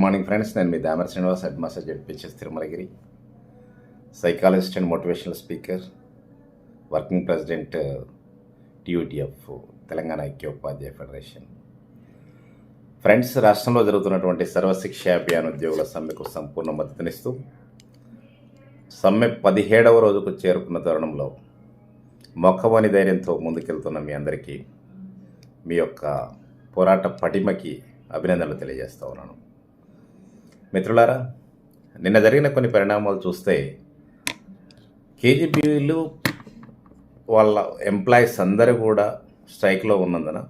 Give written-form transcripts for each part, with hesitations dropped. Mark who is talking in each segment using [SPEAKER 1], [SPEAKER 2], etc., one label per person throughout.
[SPEAKER 1] Morning friends, నేను మీ Damar Srinivas, headmaster ZPHS Tirumalagiri, psychologist and motivational speaker, working president TUTF Telangana ఐక్యోపాధ్యాయ federation. Friends, రాష్ట్రంలో జరుగుతున్నటువంటి సర్వశిక్షా అభియాన్ ఉద్యోగుల సమ్మెకు సంపూర్ణ మద్దతునిస్తూ సమ్మె 17వ రోజుకు చేరుకున్న తరుణంలో మొక్కవని ధైర్యంతో ముందుకెళ్తున్న మీ అందరికీ మీ యొక్క పోరాట పటిమకి అభినందనలు తెలియజేస్తూ ఉన్నాను. మిత్రులారా, నిన్న జరిగిన కొన్ని పరిణామాలు చూస్తే కేజీబీలు వాళ్ళ ఎంప్లాయీస్ అందరూ కూడా స్ట్రైక్లో ఉన్నందున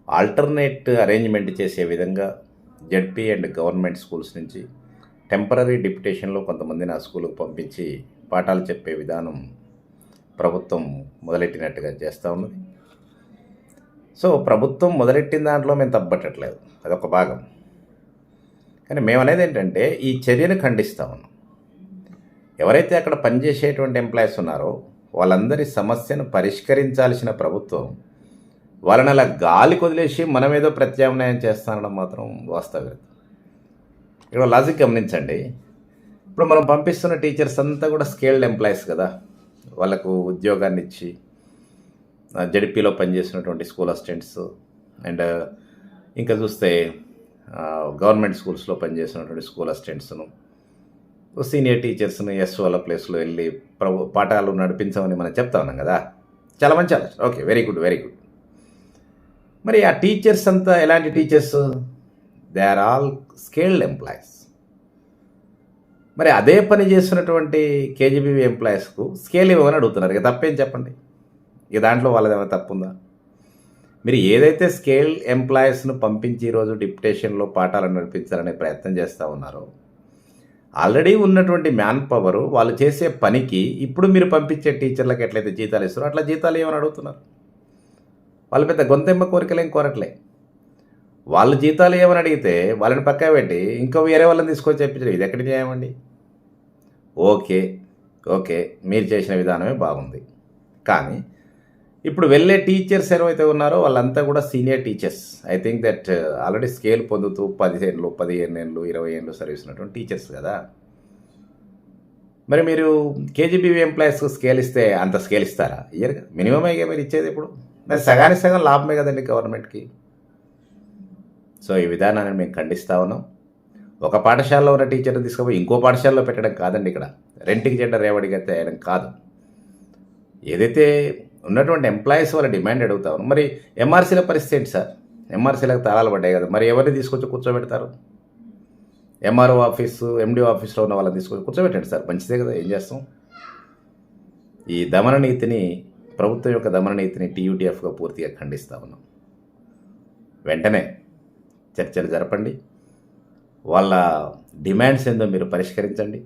[SPEAKER 1] ఆల్టర్నేట్ అరేంజ్మెంట్ చేసే విధంగా జెడ్పీ అండ్ గవర్నమెంట్ స్కూల్స్ నుంచి టెంపరీ డిప్యుటేషన్లో కొంతమందిని ఆ స్కూల్కి పంపించి పాఠాలు చెప్పే విధానం ప్రభుత్వం మొదలెట్టినట్టుగా చేస్తూ ఉన్నది. సో ప్రభుత్వం మొదలెట్టిన దాంట్లో మేము తప్పట్టట్లేదు, అదొక భాగం. కానీ మేము అనేది ఏంటంటే ఈ చర్యను ఖండిస్తూ ఉన్నాం. ఎవరైతే అక్కడ పనిచేసేటువంటి ఎంప్లాయీస్ ఉన్నారో వాళ్ళందరి సమస్యను పరిష్కరించాల్సిన ప్రభుత్వం వాళ్ళని అలా గాలి కొదిలేసి మనమేదో ప్రత్యామ్నాయం చేస్తానడం మాత్రం వాస్తవం. ఇక్కడ లాజిక్ గమనించండి. ఇప్పుడు మనం పంపిస్తున్న టీచర్స్ అంతా కూడా స్కేల్డ్ ఎంప్లాయీస్ కదా, వాళ్ళకు ఉద్యోగాన్ని ఇచ్చి జెడ్పీలో పనిచేసినటువంటి స్కూల్ అసిస్టెంట్స్ అండ్ ఇంకా చూస్తే గవర్నమెంట్ స్కూల్స్లో పనిచేసినటువంటి స్కూల్ అసిస్టెంట్స్ను, సీనియర్ టీచర్స్ను వాళ్ళ ప్లేస్లో వెళ్ళి పాఠాలు నడిపించమని మనం చెప్తా ఉన్నాం కదా. చాలా మంచి ఆలోచన, okay, very good very good. మరి ఆ టీచర్స్ అంతా ఎలాంటి teachers? They are all scaled employees. మరి అదే పని చేస్తున్నటువంటి కేజీబీవీ ఎంప్లాయీస్కు స్కేల్ ఇవ్వమని అడుగుతున్నారు. ఇక తప్పేం చెప్పండి? ఇక దాంట్లో వాళ్ళదేమైనా తప్పు ఉందా? మీరు ఏదైతే స్కేల్ ఎంప్లాయీస్ను పంపించి ఈరోజు డిప్యుటేషన్లో పాఠాలను నడిపించాలనే ప్రయత్నం చేస్తూ ఉన్నారో, ఆల్రెడీ ఉన్నటువంటి మ్యాన్ పవర్ వాళ్ళు చేసే పనికి ఇప్పుడు మీరు పంపించే టీచర్లకు ఎట్లయితే జీతాలు ఇస్తారో అట్లా జీతాలు ఏమని అడుగుతున్నారు. వాళ్ళు పెద్ద గొంతెమ్మ కోరికలు ఏం కోరట్లే. వాళ్ళు జీతాలు ఏమని అడిగితే వాళ్ళని పక్క పెట్టి ఇంకో వేరే వాళ్ళని తీసుకొని చెప్పించారు. ఇది ఎక్కడి చేయమండి? ఓకే ఓకే, మీరు చేసిన విధానమే బాగుంది. కానీ ఇప్పుడు వెళ్ళే టీచర్స్ ఎవరైతే ఉన్నారో వాళ్ళంతా కూడా senior teachers. I think that already scale పొందుతూ 15 ఏళ్ళు 20 ఏళ్ళు సర్వీస్ ఉన్నటువంటి టీచర్స్ కదా. మరి మీరు కేజీబీవీ ఎంప్లాయీస్ స్కేల్ ఇస్తే అంత స్కేల్ ఇస్తారా? ఇయర్గా మినిమమే మీరు ఇచ్చేది. ఇప్పుడు మరి సగానికి సగం లాభమే కదండి గవర్నమెంట్కి. సో ఈ విధానాన్ని మేము ఖండిస్తూ ఉన్నాం. ఒక పాఠశాలలో ఉన్న టీచర్ని తీసుకుపోయి ఇంకో పాఠశాలలో పెట్టడం కాదండి. ఇక్కడ రెంట్కి జెండర్ రేవడిగా తేయడం కాదు. ఏదైతే ఉన్నటువంటి ఎంప్లాయీస్ వాళ్ళ డిమాండ్ అడుగుతా ఉన్నాం. మరి ఎంఆర్సీల పరిస్థితి ఏంటి సార్? ఎంఆర్సీలకు తాళాలు పడ్డాయి కదా, మరి ఎవరిని తీసుకొచ్చి కూర్చోబెడతారు? ఎంఆర్ఓ ఆఫీసు, ఎండిఓ ఆఫీస్లో ఉన్న వాళ్ళని తీసుకొచ్చి కూర్చోబెట్టండి సార్, మంచిదే కదా. ఏం చేస్తాం? ఈ దమన నీతిని, ప్రభుత్వం యొక్క దమన నీతిని టీయూటీఎఫ్గా పూర్తిగా ఖండిస్తూ ఉన్నాం. వెంటనే చర్చలు జరపండి, వాళ్ళ డిమాండ్స్ ఏందో మీరు పరిష్కరించండి,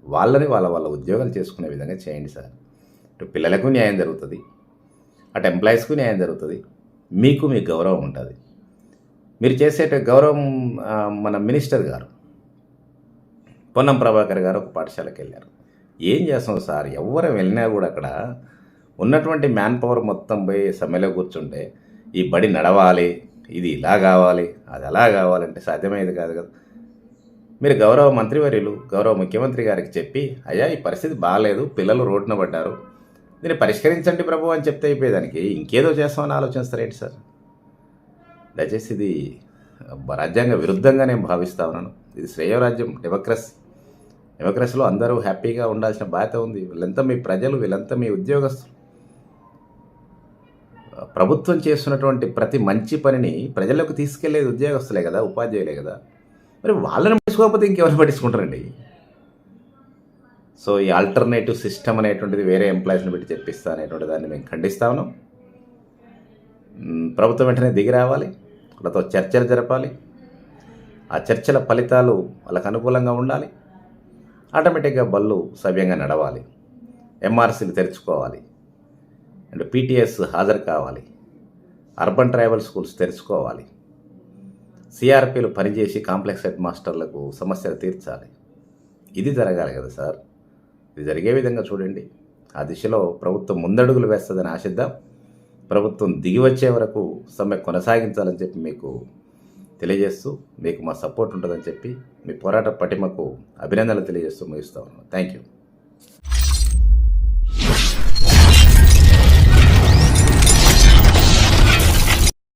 [SPEAKER 1] వాళ్ళని వాళ్ళ ఉద్యోగాలు చేసుకునే విధంగా చేయండి సార్. అటు పిల్లలకు న్యాయం జరుగుతుంది, అటు ఎంప్లాయీస్కు న్యాయం జరుగుతుంది, మీకు మీ గౌరవం ఉంటుంది. మీరు చేసే గౌరవం మన మినిస్టర్ గారు పొన్నం ప్రభాకర్ గారు ఒక పాఠశాలకు వెళ్ళారు. ఏం చేస్తాం సార్, ఎవరు వెళ్ళినా కూడా అక్కడ ఉన్నటువంటి మ్యాన్ పవర్ మొత్తం పోయి సమ్మెలో కూర్చుంటే ఈ బడి నడవాలి, ఇది ఇలా కావాలి, అది అలా కావాలంటే సాధ్యమయ్యేది కాదు కదా. మీరు గౌరవ మంత్రివర్యులు, గౌరవ ముఖ్యమంత్రి గారికి చెప్పి, అయ్యా ఈ పరిస్థితి బాగాలేదు, పిల్లలు రోడ్డున పడ్డారు, దీన్ని పరిష్కరించండి ప్రభు అని చెప్తే అయిపోయేదానికి ఇంకేదో చేస్తామని ఆలోచిస్తారేంటి సార్? దయచేసి ఇది రాజ్యాంగ విరుద్ధంగా నేను భావిస్తా ఉన్నాను. ఇది శ్రేయరాజ్యం, డెమోక్రసీలో అందరూ హ్యాపీగా ఉండాల్సిన బాధ్యత ఉంది. వీళ్ళంతా మీ ప్రజలు, వీళ్ళంతా మీ ఉద్యోగస్తులు. ప్రభుత్వం చేస్తున్నటువంటి ప్రతి మంచి పనిని ప్రజలకు తీసుకెళ్లేది ఉద్యోగస్తులే కదా, ఉపాధ్యాయులే కదా. మరి వాళ్ళని పట్టించుకోకపోతే ఇంకెవరు పట్టించుకుంటారండి? సో ఈ ఆల్టర్నేటివ్ సిస్టమ్ అనేటువంటిది వేరే ఎంప్లాయీస్ని పెట్టి చెప్పిస్తా అనేటువంటి దాన్ని మేము ఖండిస్తా ఉన్నాం. ప్రభుత్వం వెంటనే దిగి రావాలి, వాళ్ళతో చర్చలు జరపాలి. ఆ చర్చల ఫలితాలు వాళ్ళకు అనుకూలంగా ఉండాలి. ఆటోమేటిక్గా బళ్ళు సవ్యంగా నడవాలి, ఎంఆర్సీలు తెరుచుకోవాలి, అండ్ పీటీఎస్ హాజరు కావాలి, అర్బన్ ట్రైబల్ స్కూల్స్ తెరుచుకోవాలి, సిఆర్పీలు పనిచేసి కాంప్లెక్స్ హెడ్ మాస్టర్లకు సమస్యలు తీర్చాలి. ఇది జరగాలి కదా సార్. ఇది జరిగే విధంగా చూడండి. ఆ దిశలో ప్రభుత్వం ముందడుగులు వేస్తుందని ఆశిద్దాం. ప్రభుత్వం దిగి వచ్చే వరకు సమ్మె కొనసాగించాలని చెప్పి మీకు తెలియజేస్తూ మీకు మా సపోర్ట్ ఉంటుందని చెప్పి మీ పోరాట పటిమకు అభినందనలు తెలియజేస్తూ ముగిస్తా ఉన్నాను. Thank you.